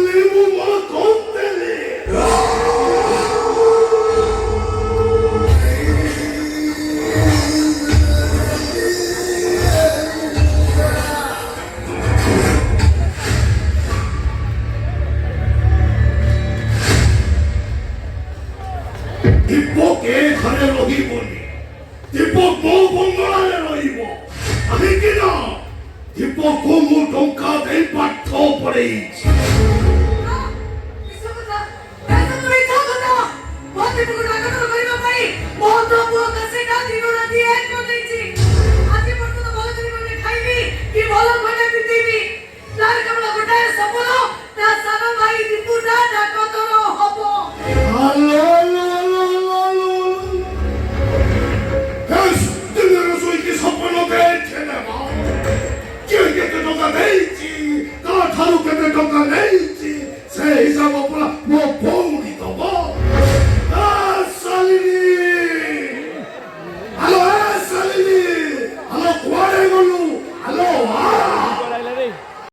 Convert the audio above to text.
levo ma contele. দীপকে ঘরে রহিবনি, দীপক ମୋ ବଙ୍ଗଳାରେ ରହିବ। କାହିଁକି ନା ଦୀପକୁ ମୁଁ ଟଙ୍କା ଦେଇ ପାଠ ପଢେଇଛି। ଭଲ ଖଣ୍ଡେ ପିନ୍ଧିବି ତାର କେବଳ ଗୋଟାଏ ସପନ